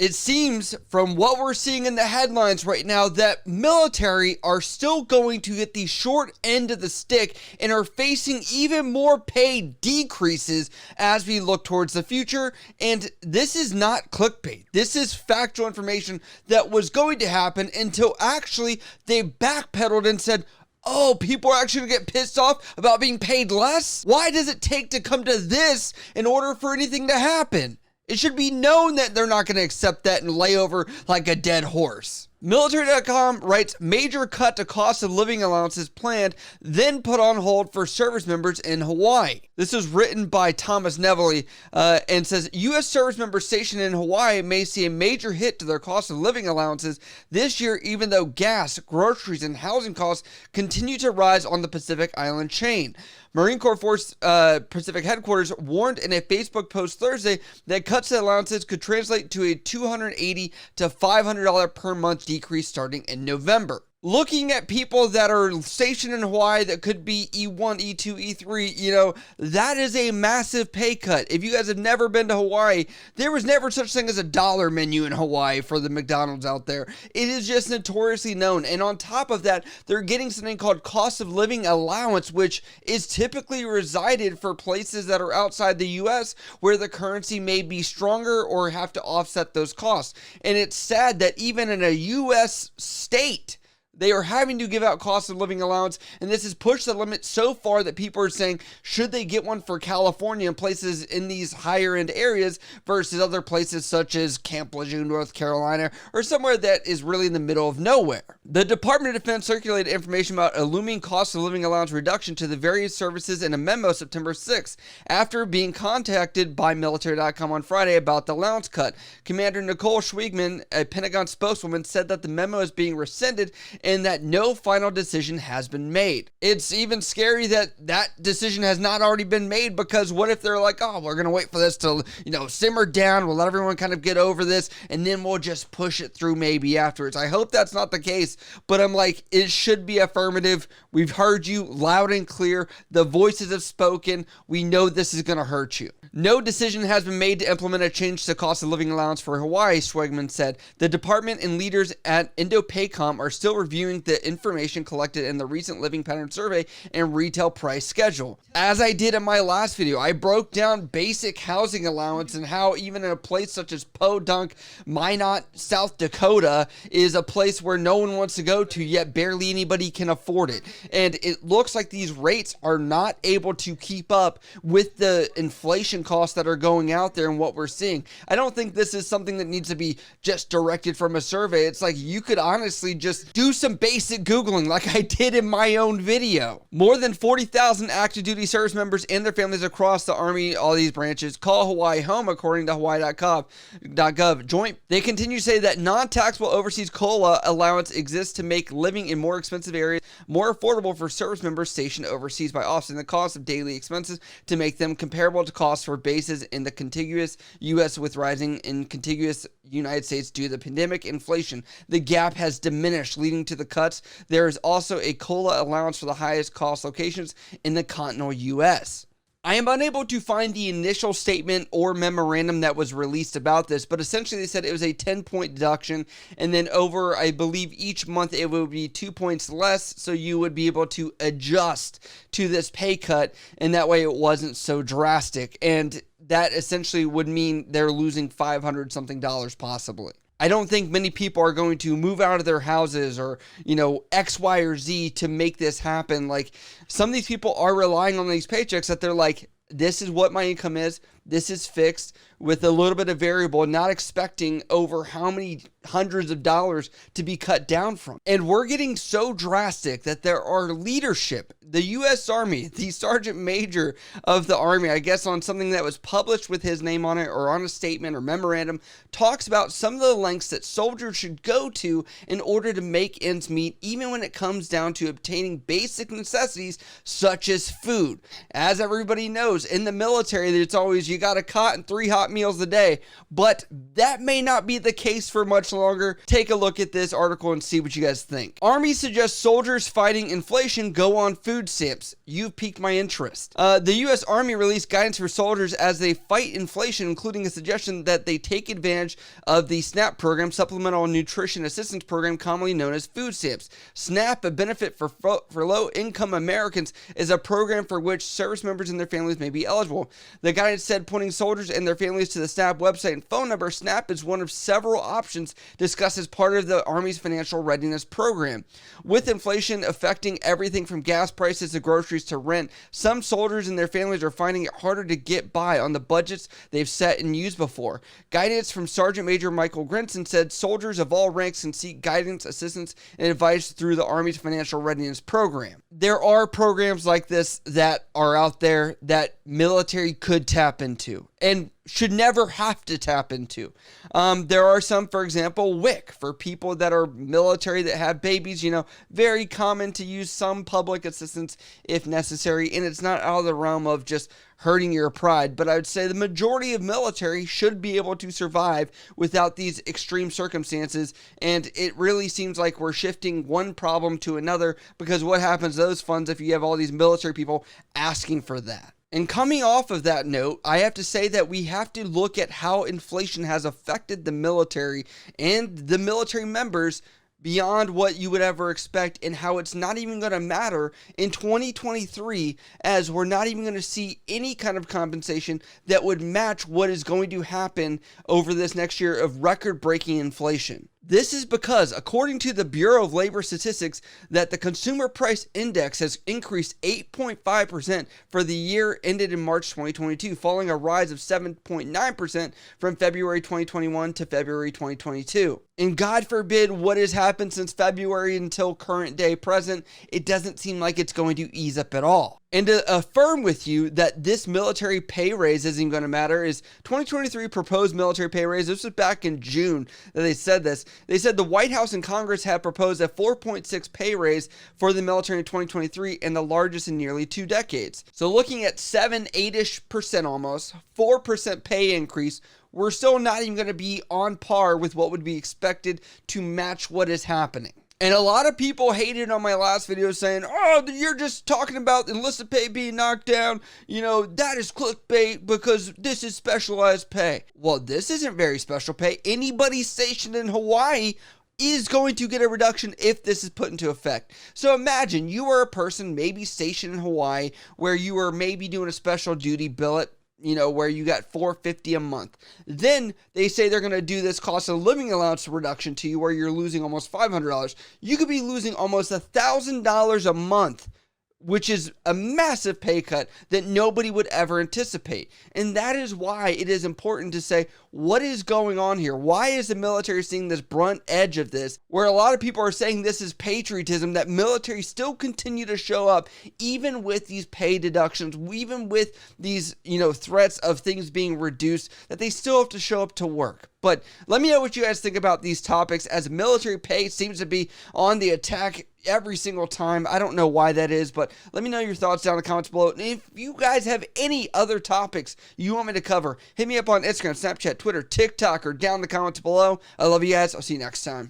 It seems from what we're seeing in the headlines right now that military are still going to get the short end of the stick and are facing even more pay decreases as we look towards the future. And this is not clickbait. This is factual information that was going to happen until actually they backpedaled and said, oh, people are actually going to get pissed off about being paid less? Why does it take to come to this in order for anything to happen? It should be known that they're not going to accept that and lay over like a dead horse. Military.com writes, major cut to cost of living allowances planned, then put on hold for service members in Hawaii. This is written by Thomas Neville and says, U.S. service members stationed in Hawaii may see a major hit to their cost of living allowances this year, even though gas, groceries, and housing costs continue to rise on the Pacific Island chain. Marine Corps Force Pacific Headquarters warned in a Facebook post Thursday that cuts to allowances could translate to a $280 to $500 per month decrease starting in November. Looking at people that are stationed in Hawaii that could be E1, E2, E3, that is a massive pay cut. If you guys have never been to Hawaii, there was never such thing as a dollar menu in Hawaii for the McDonald's out there. It is just notoriously known. And on top of that, they're getting something called cost of living allowance, which is typically resided for places that are outside the U.S. where the currency may be stronger or have to offset those costs. And it's sad that even in a U.S. state, they are having to give out cost of living allowance, and this has pushed the limit so far that people are saying, should they get one for California and places in these higher end areas versus other places such as Camp Lejeune, North Carolina, or somewhere that is really in the middle of nowhere. The Department of Defense circulated information about a looming cost of living allowance reduction to the various services in a memo September 6th, after being contacted by Military.com on Friday about the allowance cut. Commander Nicole Schwegman, a Pentagon spokeswoman, said that the memo is being rescinded and that no final decision has been made. It's even scary that that decision has not already been made, because what if they're like, oh, we're going to wait for this to, simmer down. We'll let everyone kind of get over this, and then we'll just push it through maybe afterwards. I hope that's not the case, but I'm like, it should be affirmative. We've heard you loud and clear. The voices have spoken. We know this is going to hurt you. No decision has been made to implement a change to cost of living allowance for Hawaii, Schwegman said. The department and leaders at Indo-PACOM are still reviewing the information collected in the recent living pattern survey and retail price schedule. As I did in my last video, I broke down basic housing allowance and how even in a place such as Podunk, Minot, South Dakota is a place where no one wants to go to, yet barely anybody can afford it. And it looks like these rates are not able to keep up with the inflation costs that are going out there and what we're seeing. I don't think this is something that needs to be just directed from a survey. It's like you could honestly just do some basic Googling like I did in my own video. More than 40,000 active duty service members and their families across the Army, all these branches, call Hawaii home, according to Hawaii.gov. They continue to say that non-taxable overseas COLA allowance exists to make living in more expensive areas more affordable for service members stationed overseas by offsetting the cost of daily expenses to make them comparable to costs for bases in the contiguous U.S. with rising in contiguous United States due to the pandemic inflation. The gap has diminished, leading to the cuts. There is also a COLA allowance for the highest cost locations in the continental U.S. I am unable to find the initial statement or memorandum that was released about this, but essentially they said it was a 10-point deduction, and then over, I believe, each month it would be 2 points less, so you would be able to adjust to this pay cut, and that way it wasn't so drastic. And that essentially would mean they're losing $500-something possibly. I don't think many people are going to move out of their houses or, X, Y, or Z to make this happen. Like, some of these people are relying on these paychecks that they're like, this is what my income is. This is fixed with a little bit of variable, not expecting over how many hundreds of dollars to be cut down from. And we're getting so drastic that there are leadership, the U.S. Army, the Sergeant Major of the Army, I guess on something that was published with his name on it or on a statement or memorandum, talks about some of the lengths that soldiers should go to in order to make ends meet, even when it comes down to obtaining basic necessities such as food. As everybody knows, in the military, it's always, you got a cot and 3 hot meals a day, but that may not be the case for much longer. Take a look at this article and see what you guys think. Army suggests soldiers fighting inflation go on food stamps. You've piqued my interest. The U.S. Army released guidance for soldiers as they fight inflation, including a suggestion that they take advantage of the SNAP program, Supplemental Nutrition Assistance Program, commonly known as food stamps. SNAP, a benefit for low-income Americans, is a program for which service members and their families may be eligible. The guidance said pointing soldiers and their families to the SNAP website and phone number. SNAP is one of several options discussed as part of the Army's financial readiness program. With inflation affecting everything from gas prices to groceries to rent, some soldiers and their families are finding it harder to get by on the budgets they've set and used before. Guidance from Sergeant Major Michael Grinson said soldiers of all ranks can seek guidance, assistance, and advice through the Army's financial readiness program. There are programs like this that are out there that military could tap into and should never have to tap into. There are some, for example, WIC, for people that are military that have babies, very common to use some public assistance if necessary, and it's not out of the realm of just hurting your pride, but I would say the majority of military should be able to survive without these extreme circumstances, and it really seems like we're shifting one problem to another, because what happens to those funds if you have all these military people asking for that? And coming off of that note, I have to say that we have to look at how inflation has affected the military and the military members beyond what you would ever expect, and how it's not even going to matter in 2023, as we're not even going to see any kind of compensation that would match what is going to happen over this next year of record-breaking inflation. This is because, according to the Bureau of Labor Statistics, that the Consumer Price Index has increased 8.5% for the year ended in March 2022, following a rise of 7.9% from February 2021 to February 2022. And God forbid what has happened since February until current day present, it doesn't seem like it's going to ease up at all. And to affirm with you that this military pay raise isn't going to matter is 2023 proposed military pay raise. This was back in June that they said this. They said the White House and Congress have proposed a 4.6 pay raise for the military in 2023, and the largest in nearly 2 decades. So looking at 8-ish% almost, 4% pay increase, we're still not even going to be on par with what would be expected to match what is happening. And a lot of people hated on my last video saying, oh, you're just talking about enlisted pay being knocked down. That is clickbait because this is specialized pay. Well, this isn't very special pay. Anybody stationed in Hawaii is going to get a reduction if this is put into effect. So imagine you are a person maybe stationed in Hawaii where you are maybe doing a special duty billet, where you got $450 a month. Then they say they're going to do this cost of living allowance reduction to you where you're losing almost $500. You could be losing almost $1,000 a month, which is a massive pay cut that nobody would ever anticipate. And that is why it is important to say, what is going on here? Why is the military seeing this brunt edge of this, where a lot of people are saying this is patriotism, that military still continue to show up, even with these pay deductions, even with these, threats of things being reduced, that they still have to show up to work. But let me know what you guys think about these topics, as military pay seems to be on the attack every single time. I don't know why that is, but let me know your thoughts down in the comments below. And if you guys have any other topics you want me to cover, hit me up on Instagram, Snapchat, Twitter, TikTok, or down in the comments below. I love you guys. I'll see you next time.